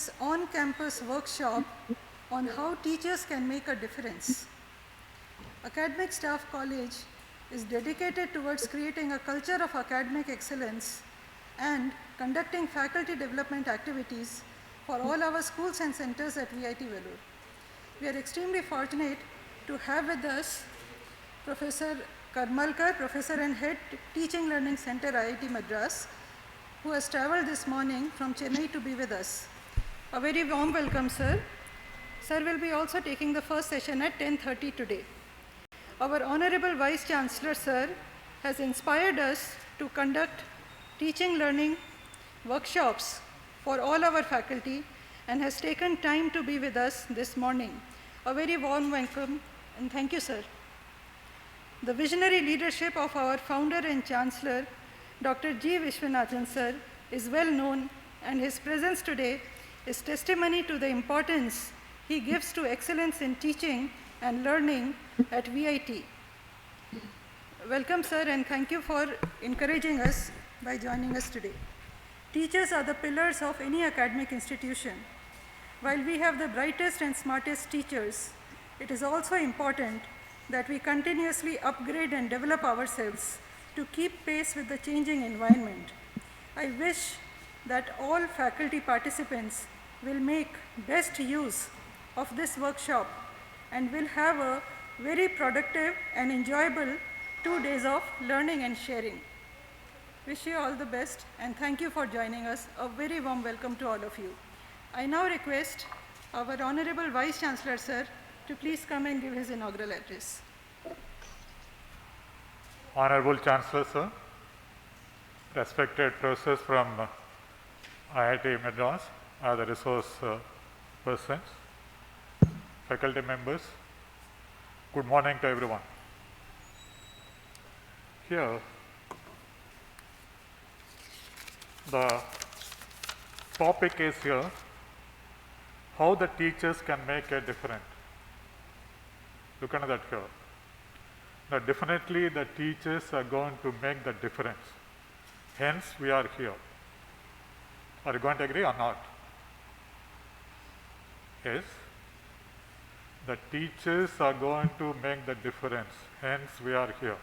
this on-campus workshop on how teachers can make a difference. Academic Staff College is dedicated towards creating a culture of academic excellence and conducting faculty development activities for all our schools and centers at VIT Vellore. We are extremely fortunate to have with us Professor Karmalkar, Professor and Head Teaching Learning Center, IIT Madras, who has traveled this morning from Chennai to be with us. A very warm welcome, sir. Sir will be also taking the first session at 10:30 today. Our Honorable Vice Chancellor, sir, has inspired us to conduct teaching learning workshops for all our faculty and has taken time to be with us this morning. A very warm welcome and thank you, sir. The visionary leadership of our founder and chancellor, Dr. G. Vishwanathan, sir, is well known, and his presence today is testimony to the importance he gives to excellence in teaching and learning at VIT. Welcome, sir, and thank you for encouraging us by joining us today. Teachers are the pillars of any academic institution. While we have the brightest and smartest teachers, it is also important that we continuously upgrade and develop ourselves to keep pace with the changing environment. I wish that all faculty participants will make best use of this workshop and will have a very productive and enjoyable 2 days of learning and sharing. Wish you all the best and thank you for joining us. A very warm welcome to all of you. I now request our Honorable Vice Chancellor, sir, to please come and give his inaugural address. Honorable Chancellor, sir, respected professors from IIT Madras, other resource persons, faculty members, good morning to everyone. Here, the topic is here, how the teachers can make a difference. Look at that here. Now, definitely the teachers are going to make the difference. Hence, we are here. Are you going to agree or not? Yes. The teachers are going to make the difference. Hence, we are here.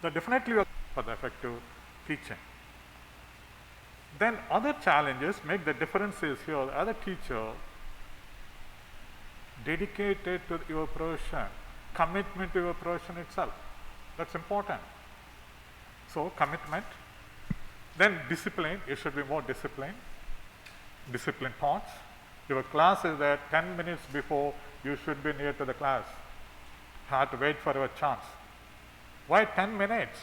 That definitely for the effective teaching. Then other challenges make the differences here. The other teacher dedicated to your profession, commitment to your profession itself. That's important. So commitment. Then discipline, you should be more disciplined. Disciplined thoughts. Your class is there 10 minutes before you should be near to the class. You have to wait for your chance. Why 10 minutes?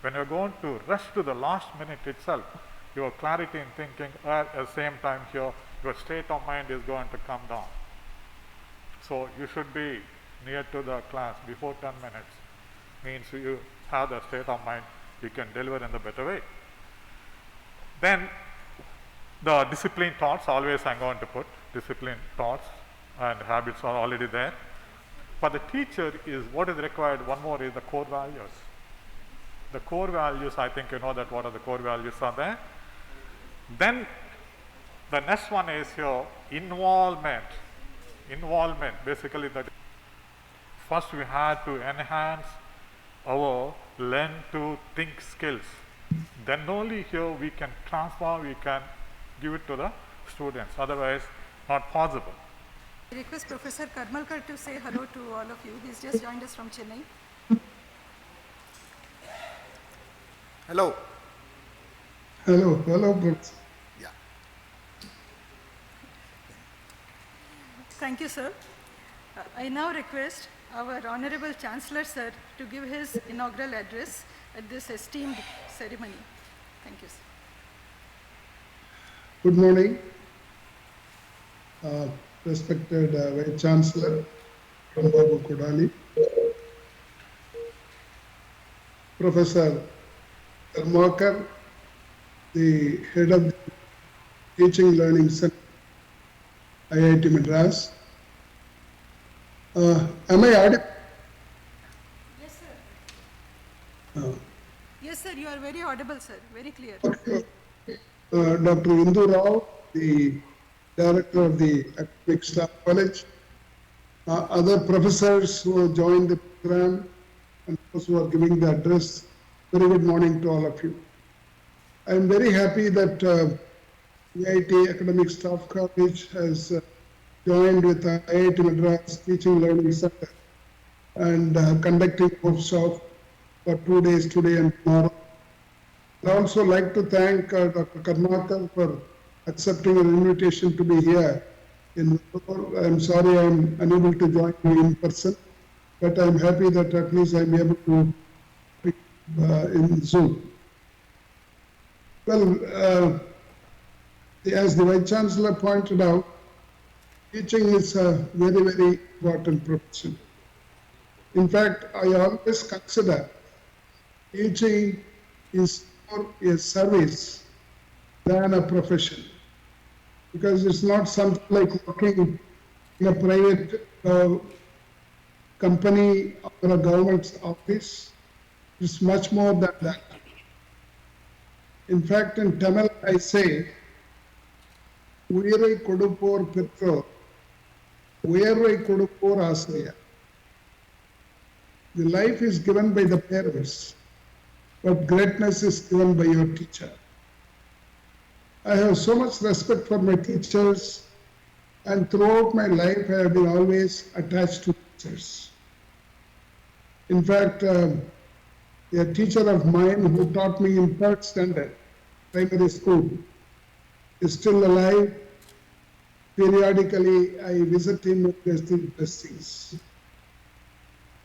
When you're going to rush to the last minute itself, your clarity in thinking at the same time here, your state of mind is going to come down. So you should be near to the class before 10 minutes. Means you have the state of mind, you can deliver in the better way. Then the discipline thoughts, always I'm going to put discipline thoughts and habits are already there. For the teacher is what is required, one more is the core values. The core values, I think you know that what are the core values are there. Then the next one is here, involvement. Involvement, basically that first we had to enhance our learn to think skills. Then only here we can transform, we can give it to the students, otherwise not possible. I request Professor Karmalkar to say hello to all of you. He's just joined us from Chennai. Hello. Hello, Brooks. Yeah. Thank you, sir. I now request our Honorable Chancellor, sir, to give his inaugural address at this esteemed ceremony. Thank you, sir. Good morning, respected Vice Chancellor Babu Kodali, Professor Karmalkar, the head of the Teaching Learning Center, IIT Madras. Am I audible? Yes, sir. Yes, sir, you are very audible, sir, very clear. Dr. Indu Rao, the director of the Academic Staff College, other professors who have joined the program, and those who are giving the address. Very good morning to all of you. I am very happy that IIT Academic Staff College has joined with IIT Madras Teaching Learning Center and conducting workshop for 2 days, today and tomorrow. I'd also like to thank Dr. Karmakar for accepting an invitation to be here. I'm sorry I'm unable to join you in person, but I'm happy that at least I'm able to speak in Zoom. Well, as the Vice Chancellor pointed out, teaching is a very, very important profession. In fact, I always consider teaching is more a service than a profession, because it's not something like working in a private company or a government office. It's much more than that. In fact, in Tamil, I say, Uyirai Kodupor Petro, Uyirai Kodupor Asriya. The life is given by the parents, but greatness is given by your teacher. I have so much respect for my teachers, and throughout my life I have been always attached to teachers. In fact, a teacher of mine who taught me in 3rd standard primary school is still alive. Periodically, I visit him and get the blessings.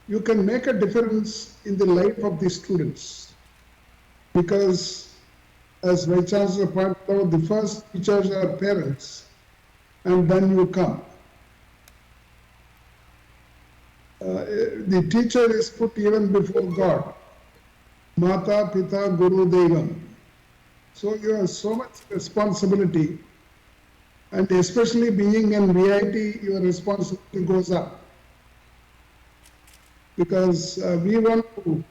You can make a difference in the life of the students, because as Vice Chancellor pointed out, the first teachers are parents, and then you come. The teacher is put even before God. Mata, Pita, Guru, Devam. So you have so much responsibility, and especially being in VIT, your responsibility goes up. Because we want to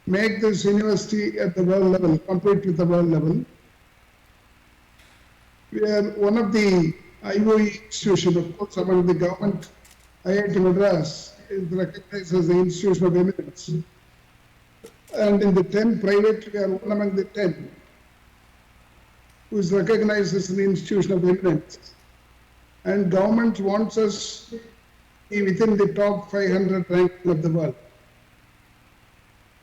make this university at the world level, compete with the world level. We are one of the IOE institutions, of course, among the government. IIT Madras is recognized as the institution of eminence. And in the 10 private, we are one among the 10 who is recognized as an institution of eminence. And government wants us to be within the top 500 ranking of the world.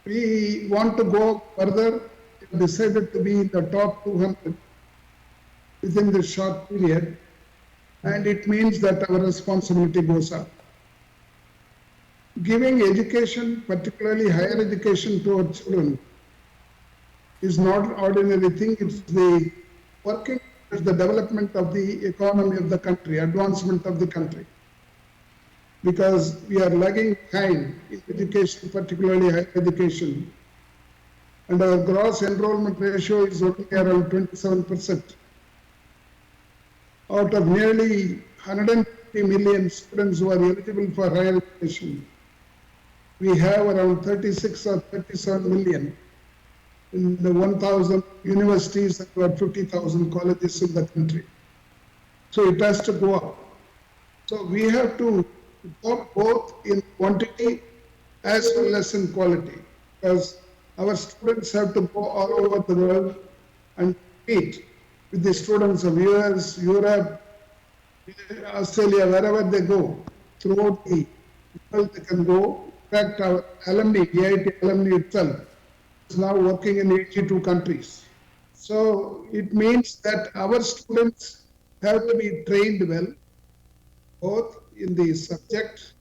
We want to go further. We decided to be in the top 200 within this short period, and it means that our responsibility goes up. Giving education, particularly higher education, to our children is not an ordinary thing. It's the working towards the development of the economy of the country, advancement of the country. Because we are lagging behind in education, particularly higher education. And our gross enrollment ratio is only around 27%. Out of nearly 150 million students who are eligible for higher education, we have around 36 or 37 million in the 1,000 universities and about 50,000 colleges in the country. So it has to go up. So we have to go both in quantity as well as in quality, because our students have to go all over the world and compete with the students of US, Europe, Australia, wherever they go, throughout the world they can go. In fact, our alumni, IIT alumni itself, is now working in 82 countries. So it means that our students have to be trained well, both in the subject,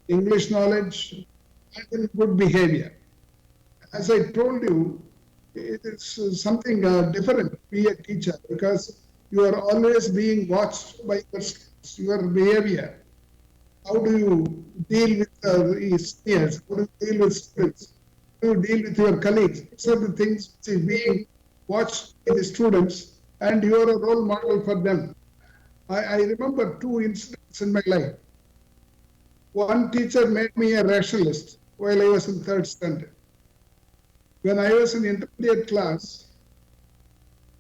English knowledge, and in good behavior. As I told you, it is something different to be a teacher, because you are always being watched by your students, your behavior. How do you deal with the seniors? How do you deal with students? How do you deal with your colleagues? These are the things which is being watched by the students, and you are a role model for them. I remember 2 incidents in my life. One teacher made me a rationalist while I was in 3rd standard. When I was in intermediate class,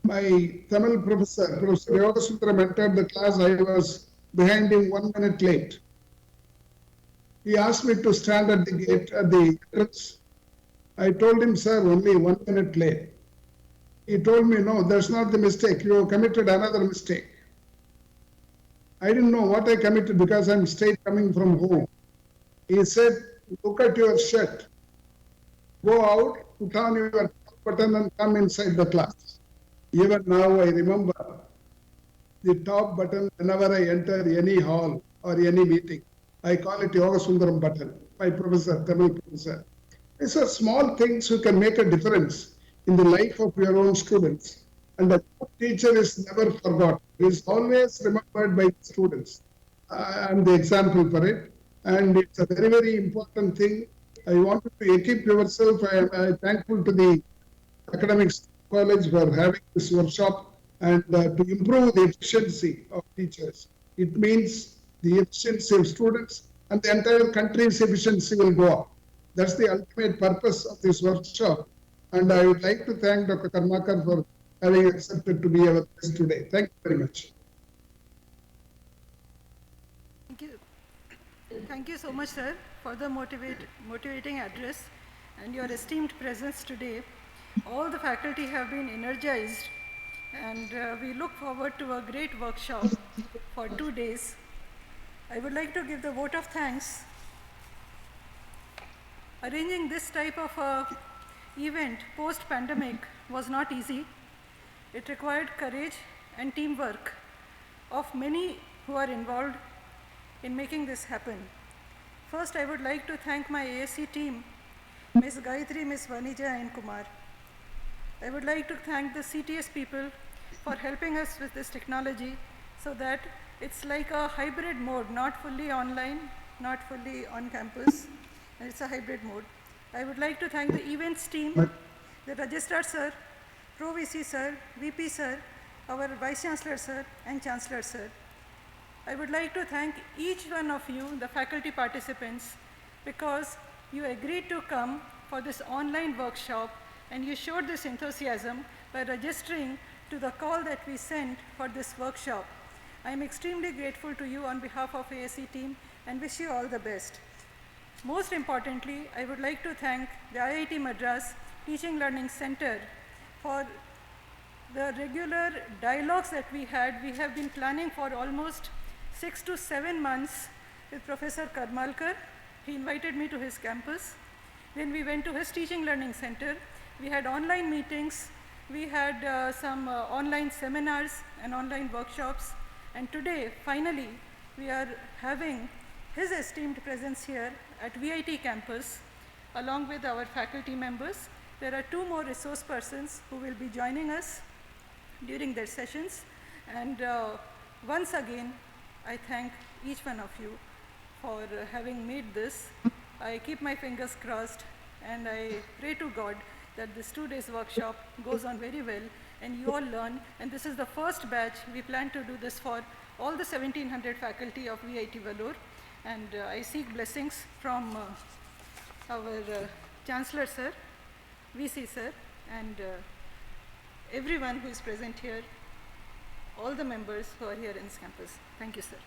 my Tamil professor, Professor Yogasundaram, entered the class. I was behind him 1 minute late. He asked me to stand at the gate, at the entrance. I told him, sir, only 1 minute late. He told me, no, that's not the mistake. You have committed another mistake. I didn't know what I committed because I'm straight coming from home. He said, look at your shirt. Go out, put on your top button and come inside the class. Even now I remember the top button whenever I enter any hall or any meeting. I call it Yogasundaram button, my professor, Tamil professor. These are small things who can make a difference in the life of your own students. And a good teacher is never forgotten. He is always remembered by the students. I'm the example for it. And it's a very, very important thing. I want you to equip yourself. I am thankful to the academics college for having this workshop and to improve the efficiency of teachers. It means the efficiency of students and the entire country's efficiency will go up. That's the ultimate purpose of this workshop. And I would like to thank Dr. Karmakar for having accepted to be our guest today. Thank you very much. Thank you. Thank you so much, sir, for the motivating address and your esteemed presence today. All the faculty have been energized, and we look forward to a great workshop for 2 days. I would like to give the vote of thanks. Arranging this type of event post-pandemic was not easy. It required courage and teamwork of many who are involved in making this happen. First, I would like to thank my ASC team, Ms. Gayatri, Ms. Vanija and Kumar. I would like to thank the CTS people for helping us with this technology so that it's like a hybrid mode, not fully online, not fully on campus, and it's a hybrid mode. I would like to thank the events team, the Registrar Sir, Pro VC Sir, VP Sir, our Vice Chancellor Sir, and Chancellor Sir. I would like to thank each one of you, the faculty participants, because you agreed to come for this online workshop and you showed this enthusiasm by registering to the call that we sent for this workshop. I am extremely grateful to you on behalf of ASC team and wish you all the best. Most importantly, I would like to thank the IIT Madras Teaching Learning Center for the regular dialogues that we had. We have been planning for almost 6 to 7 months with Professor Karmalkar. He invited me to his campus. Then we went to his teaching learning center. We had online meetings. We had some online seminars and online workshops. And today, finally, we are having his esteemed presence here at VIT campus, along with our faculty members. There are 2 more resource persons who will be joining us during their sessions. And once again, I thank each one of you for having made this. I keep my fingers crossed and I pray to God that this 2 days workshop goes on very well and you all learn. And this is the first batch. We plan to do this for all the 1700 faculty of VIT Vellore. And I seek blessings from our Chancellor Sir, VC Sir, and everyone who is present here, all the members who are here in this campus. Thank you, sir.